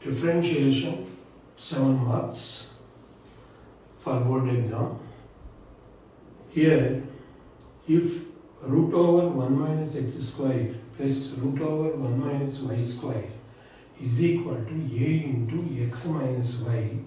Differentiation, 7 marks for board exam. Here, if root over 1 minus x square plus root over 1 minus y square is equal to a into x minus y,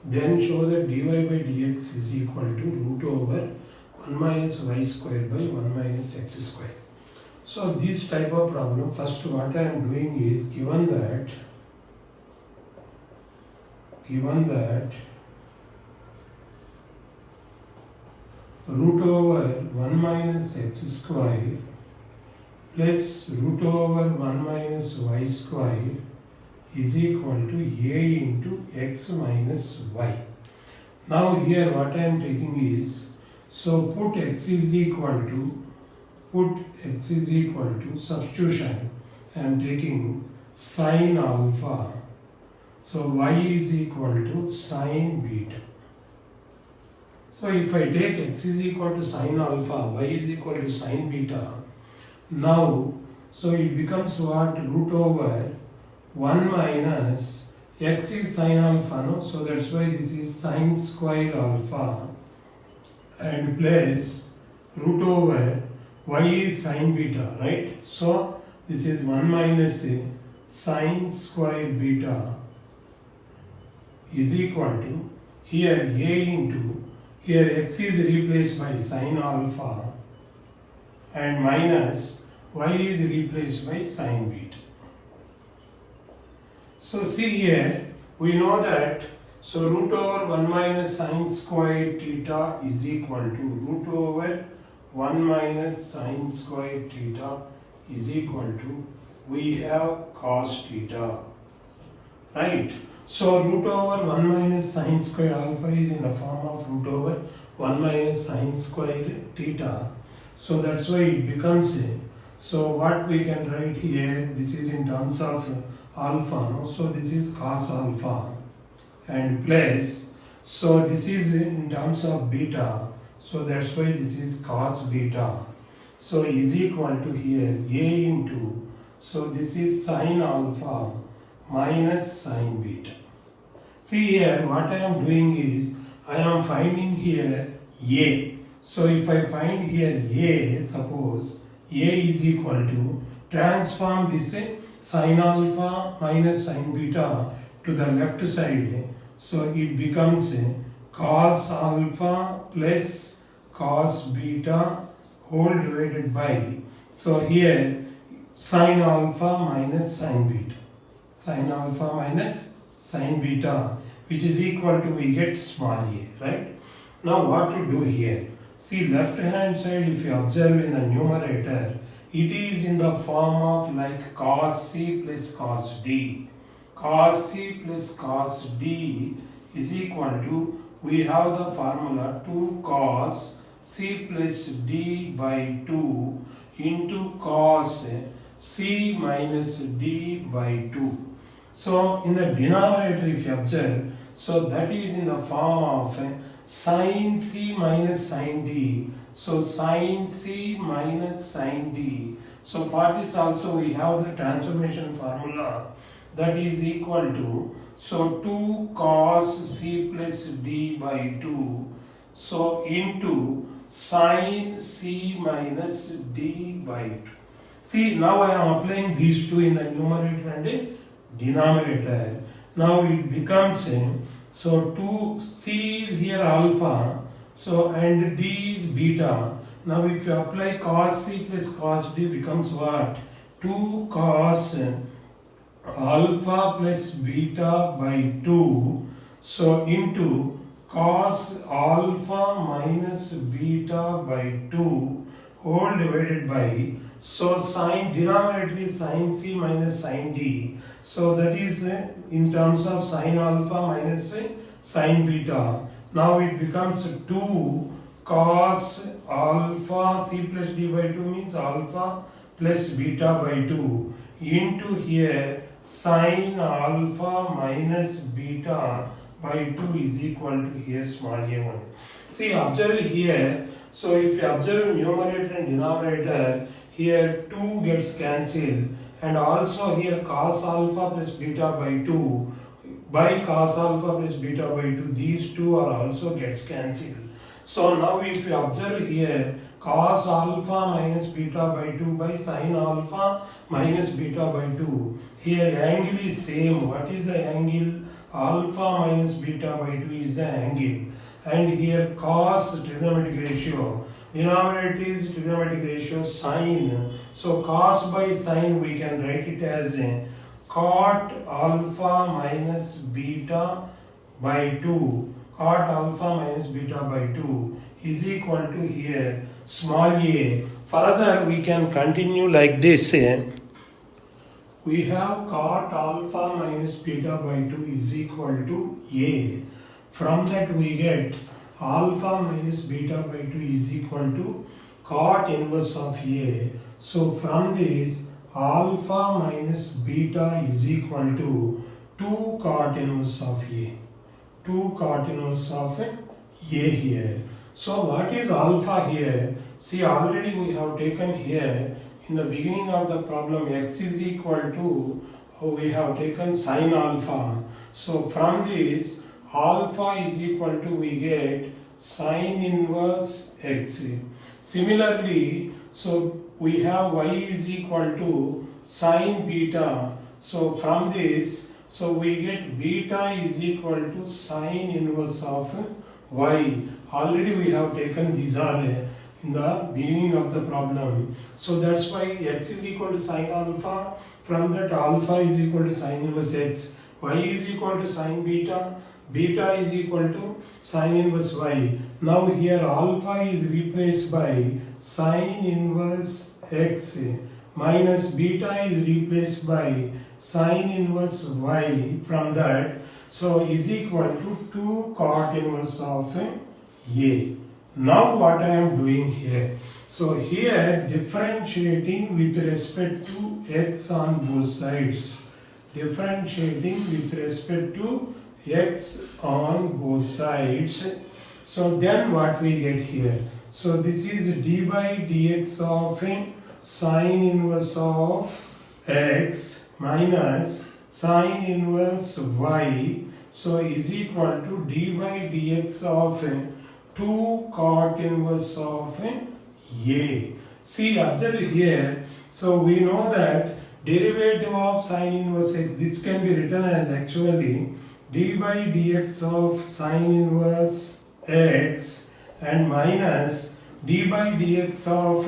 then show that dy by dx is equal to root over 1 minus y square by 1 minus x square. So this type of problem, first what I am doing is, given that root over 1 minus x square plus root over 1 minus y square is equal to a into x minus y. Now here what I am taking is, so put x is equal to substitution, I am taking sine alpha. So y is equal to sine beta. So if I take x is equal to sine alpha, y is equal to sine beta, now so it becomes what? Root over 1 minus x is sine alpha, no? So that's why this is sine square alpha, and plus root over y is sine beta, right? So this is 1 minus sine square beta is equal to, here a into, here x is replaced by sine alpha and minus y is replaced by sine beta. So see here, we know that, so root over 1 minus sine square theta is equal to root over 1 minus sine square theta is equal to, we have cos theta, right? So root over 1 minus sine square alpha is in the form of root over 1 minus sine square theta. So that's why it becomes so what we can write here, this is in terms of alpha, no? So this is cos alpha and plus, so this is in terms of beta, so that's why this is cos beta. So is equal to here a into, so this is sine alpha minus sine beta. See here, what I am doing is, I am finding here a. So if I find here a, suppose a is equal to, transform this sine alpha minus sine beta to the left side. So it becomes cos alpha plus cos beta whole divided by, so here sine alpha minus sine beta. Sine alpha minus sine beta, which is equal to, we get small a, right? Now what to do here? See, left hand side, if you observe in the numerator, it is in the form of like cos c plus cos d. Cos c plus cos d is equal to, we have the formula 2 cos c plus d by 2 into cos c minus d by 2. So in the denominator, if you observe, so that is in the form of sin c minus sin d. So sin c minus sin d. So for this also we have the transformation formula, that is equal to, so 2 cos c plus d by 2, so into sin c minus d by 2. See, now I am applying these two in the numerator and denominator. Now it becomes so 2 c is here alpha, so and d is beta. Now if you apply cos c plus cos d, becomes what? 2 cos alpha plus beta by 2, so into cos alpha minus beta by 2 whole divided by, so sine, denominator is sin c minus sin d, so that is in terms of sine alpha minus sine beta. Now it becomes 2 cos alpha c plus d by 2 means alpha plus beta by 2 into here sine alpha minus beta by 2 is equal to here small a1. See, observe here, so if you observe numerator and denominator, here 2 gets cancelled and also here cos alpha plus beta by 2 by cos alpha plus beta by 2, these two are also gets cancelled. So now if you observe here, cos alpha minus beta by 2 by sin alpha minus beta by 2, here angle is same. What is the angle? Alpha minus beta by 2 is the angle, and here cos trigonometric ratio, denominator is trigonometric ratio sine, so cos by sine we can write it as a cot alpha minus beta by 2, cot alpha minus beta by 2 is equal to here small a. Further we can continue like this. We have cot alpha minus beta by 2 is equal to a. From that we get alpha minus beta by 2 is equal to cot inverse of a. So from this, alpha minus beta is equal to 2 cot inverse of a. 2 cot inverse of a here. So what is alpha here? See, already we have taken here in the beginning of the problem x is equal to, we have taken sin alpha. So from this, alpha is equal to, we get sin inverse x. Similarly, so we have y is equal to sin beta. So from this, so we get beta is equal to sin inverse of y. Already we have taken these are in the beginning of the problem. So that's why x is equal to sin alpha. From that, alpha is equal to sin inverse x. Y is equal to sin beta. Beta is equal to sin inverse y. Now here alpha is replaced by sin inverse x minus beta is replaced by sin inverse y. From that, so is equal to 2 cot inverse of a. Now what I am doing here? So here differentiating with respect to x on both sides. Differentiating with respect to x on both sides. So then what we get here? So this is d by dx of sin inverse of x minus sin inverse y. So is equal to d by dx of 2 cot inverse of a. See, observe here. So we know that derivative of sin inverse x, this can be written as actually d by dx of sin inverse x and minus d by dx of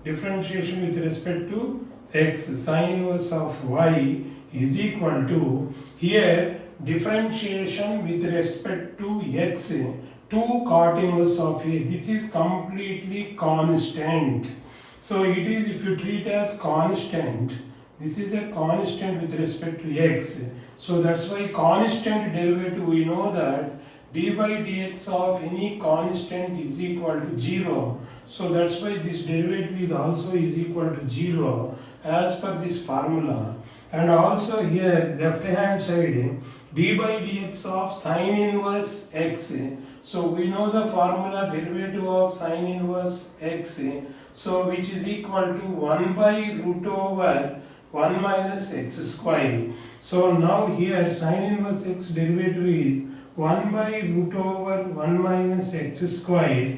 differentiation with respect to x sin inverse of y is equal to, here differentiation with respect to x 2 cot inverse of a. This is completely constant. So it is, if you treat as constant, this is a constant with respect to x. So that's why constant derivative, we know that d by dx of any constant is equal to 0. So that's why this derivative is also is equal to 0 as per this formula. And also here left hand side, d by dx of sin inverse x. So we know the formula derivative of sin inverse x. So which is equal to 1 by root over 1 minus x square. So now here sin inverse x derivative is 1 by root over 1 minus x square,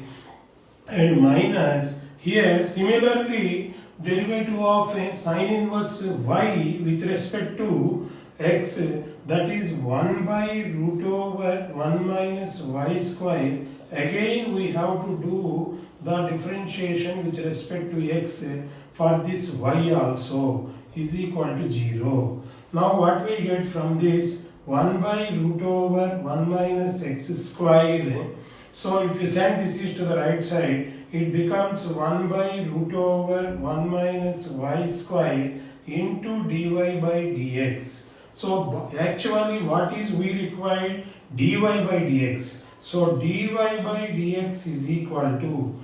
and minus here similarly derivative of sin inverse y with respect to x, that is 1 by root over 1 minus y square. Again we have to do the differentiation with respect to x for this y also is equal to 0. Now what we get from this? 1 by root over 1 minus x square. So if you send this is to the right side, it becomes 1 by root over 1 minus y square into dy by dx. So actually what is we required? Dy by dx. So dy by dx is equal to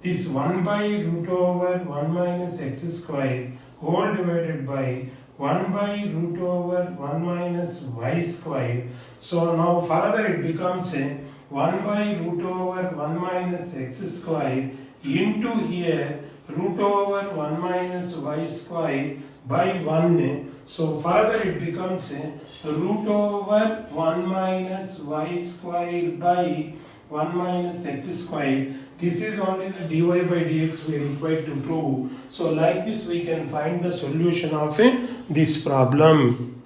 this 1 by root over 1 minus x square whole divided by 1 by root over 1 minus y square. So now further it becomes 1 by root over 1 minus x square into here root over 1 minus y square by 1. So further it becomes root over 1 minus y square by 1 minus x square. This is only the dy by dx we require to prove. So like this we can find the solution of this problem.